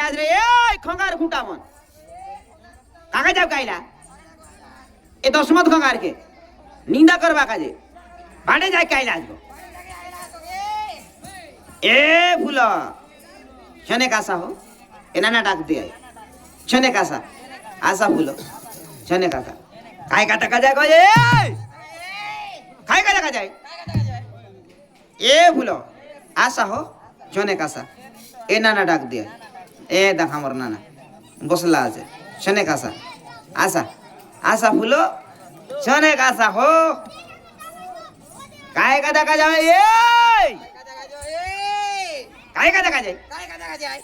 कायलाज रे ए खंगार खुटा मन काका जाव कायला ए दशमत खंगार के निंदा करवा काजे भाड़े जाए कायलाज को ए फूल छने कासा हो ए नाना डाक दे छने कासा आशा फूल छने कासा काय का टका जाए को ए काय का टका जाए ए फूल आशा हो छने कासा ए नाना डाक दे ए देखा मोर नाना बसला আছে छने कासा आशा आशा फूल छने कासा हो काय का टका जाए ए काय का टका जाए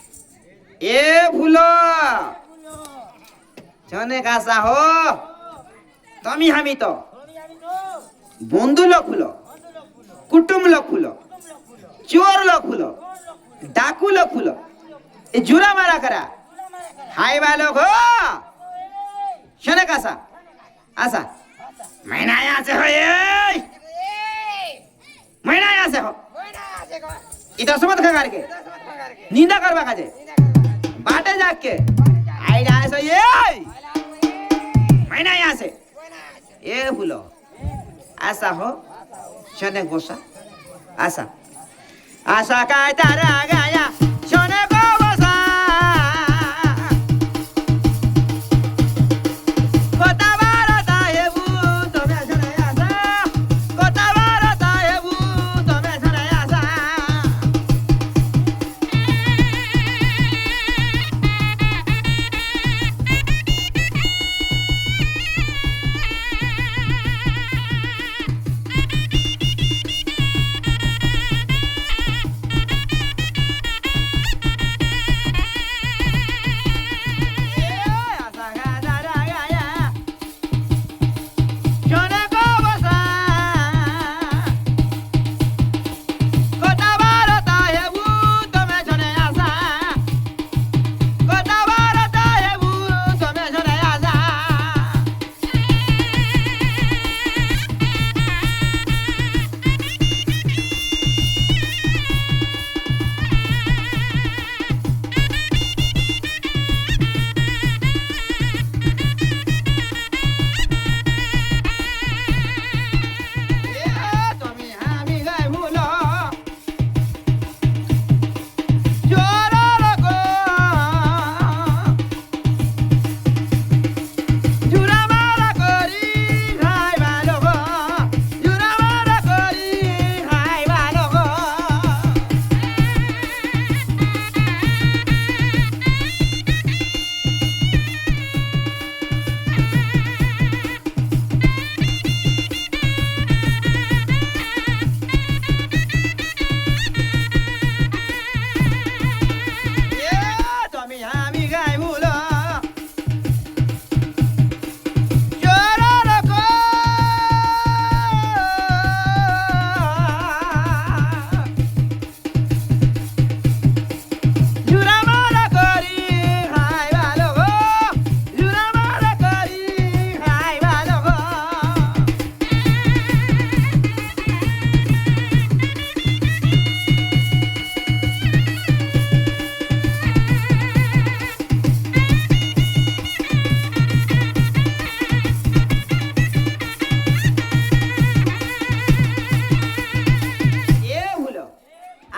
ए फूल छने कासा हो तमी हामी तो बंधु लोक फूल कुटुंब लोक फूल चोर लोक फूल डाकू लोक फूल ए जुरा मारा करा हाय लोग हो छने कासा आशा महीना यहाँ से हो ये महीना यहाँ से हो इधर समझ खंगार के नींदा करवा काजे बाटे जाग के आई जाए सो ये महीना यहाँ से ये फूलो आशा हो छने गोसा आशा आशा का तारा गाया छने को गोसा कोता बारता है वो तो मैं छने आशा कोता बारता है वो तो मैं छने आशा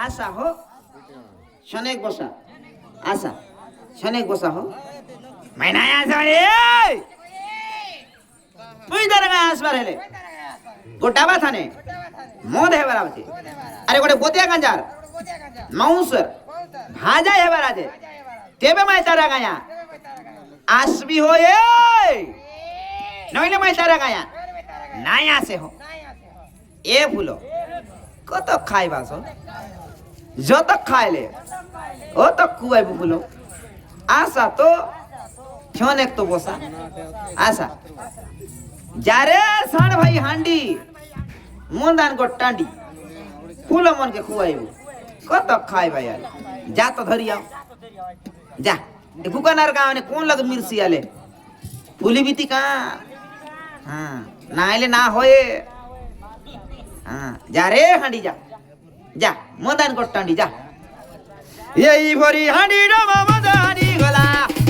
आशा हो शनेक बसा आशा शनेक बसा हो महीना यहाँ से तुई दरगा आसबार हेले गोटाबा थाने मोद है बराबती अरे गोटे बोतिया गंजार माउसर भाजा है बराजे तेबे मैं तारा गया आसबी हो ये नइले मैं तारा गया नाया से हो ए फूलो कत खाइबा सो जो तक खाए ले ओ तक कुआई फूलो आशा तो छन एक तो बोसा आशा जारे साण भाई हांडी मुंदान को टांडी फूलो मन के खुआइबू कत खाइबा यार जा तो धरी आओ जा कुकनार गाँव ने कौन लग मिर्सी आले फूली बीती कहाँ हाँ ना आले ना होए हाँ जा रे हांडी जा जा मुंदान को टांडी जा এইভরি হাঁড়ি ডমা মদানি গলা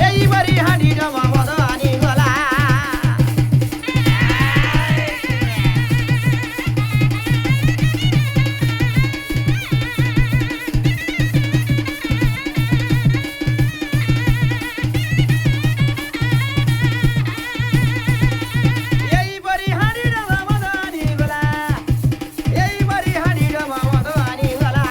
এইভরি হাঁড়ি ডমা মদানি গলা এইভরি হাঁড়ি ডমা মদানি গলা এইভরি হাঁড়ি ডমা মদানি গলা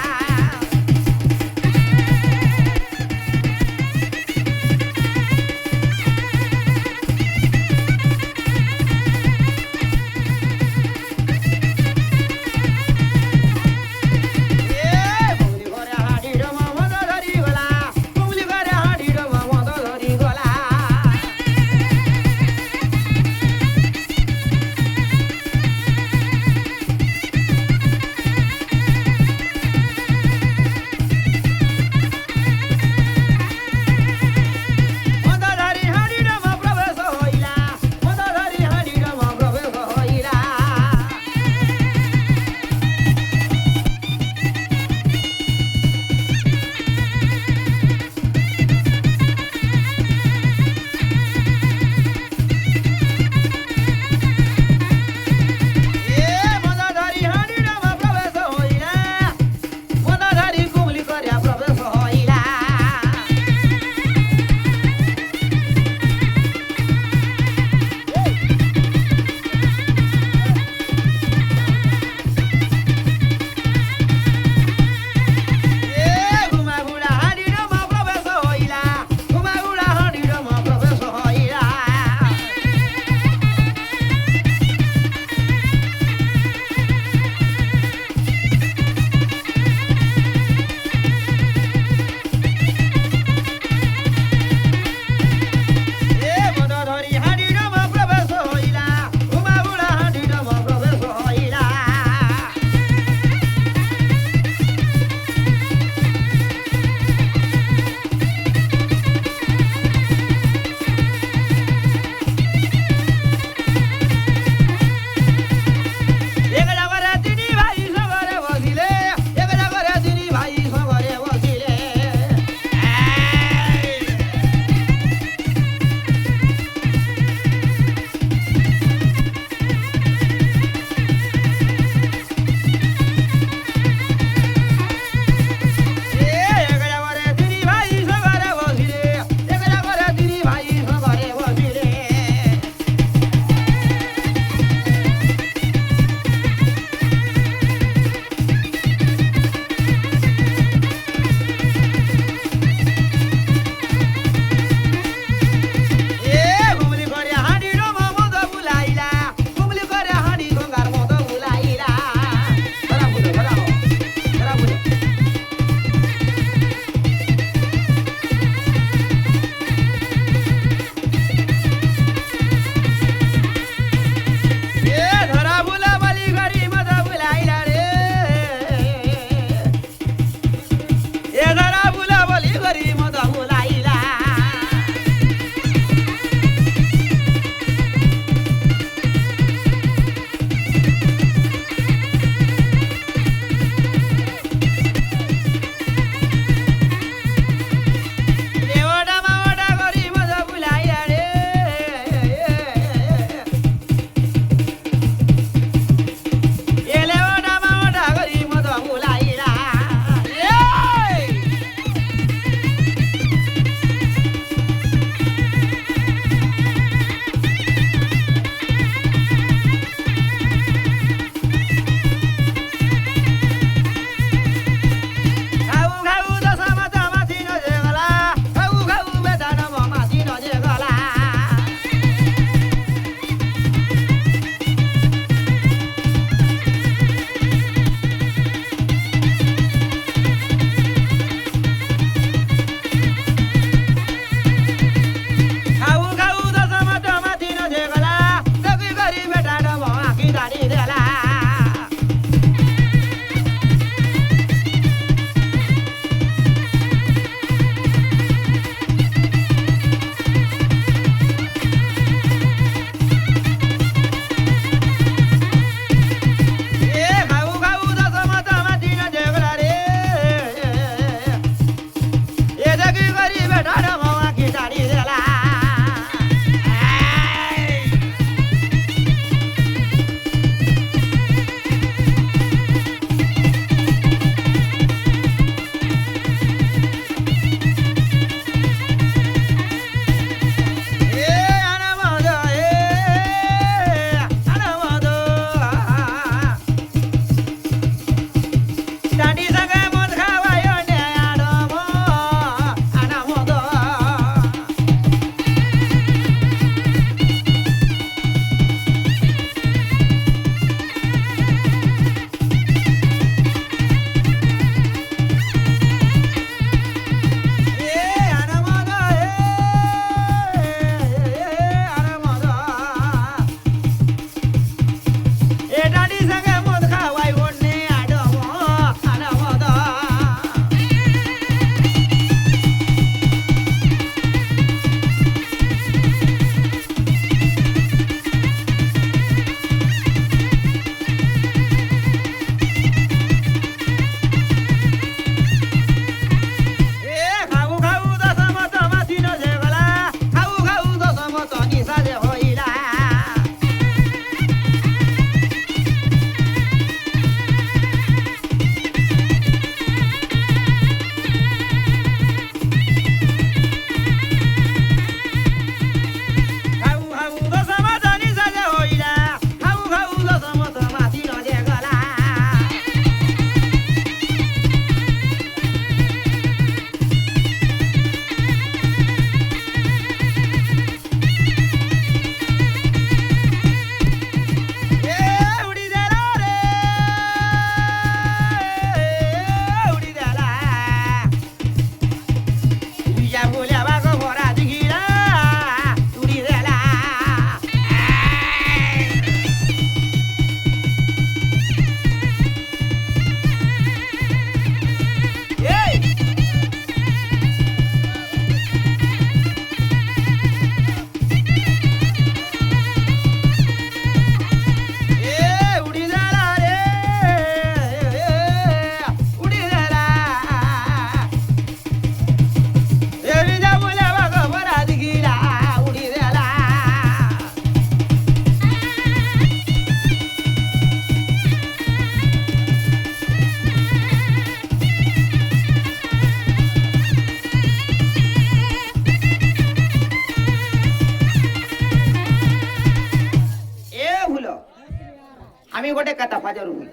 गोटे कथा 5,000 रुपये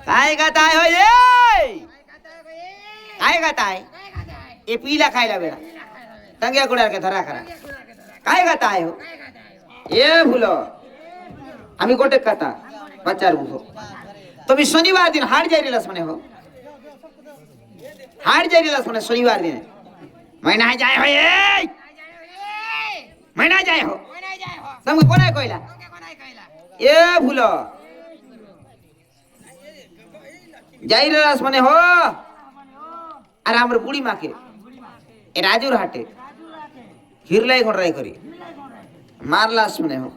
काय कथा हो ये काय कथा आहे ये पीला खायला बेड़ा टंग्या कुडार के धरा करा काय कथा आहे हो ये भूलो आम्ही गोटे कथा 5,000 रुपये तुम्ही शनिवार दिन हाट जायला म्हणे हो हाट जायला म्हणे शनिवार दिन महिना जाय हो ये महिना जाय हो तुमको कोणाय कइला ए भूलो जाई रस मने हो अरे हमर बुढ़ी माँ के ए राजूर हाटे हिरलाई घोड़राई करी मारलास मने हो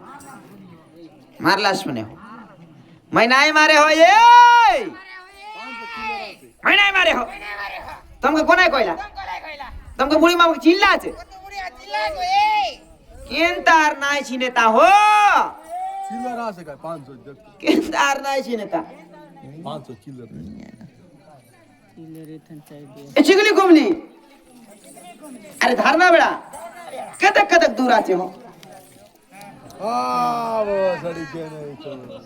मैनाई मारे हो ये मैनाई मारे हो तुमको कोणाय कइला तुमको बुढ़ी माँ चिल्ला छे केंतार नाय छिनेता हो चिल्लर आसे काय 500 देख केंतार नाय छिनेता 500 चिल्लर ए चिगली कुमली अरे धारणा बेड़ा कदक कदक दूर आचे हो आ वो सड़ी के नहीं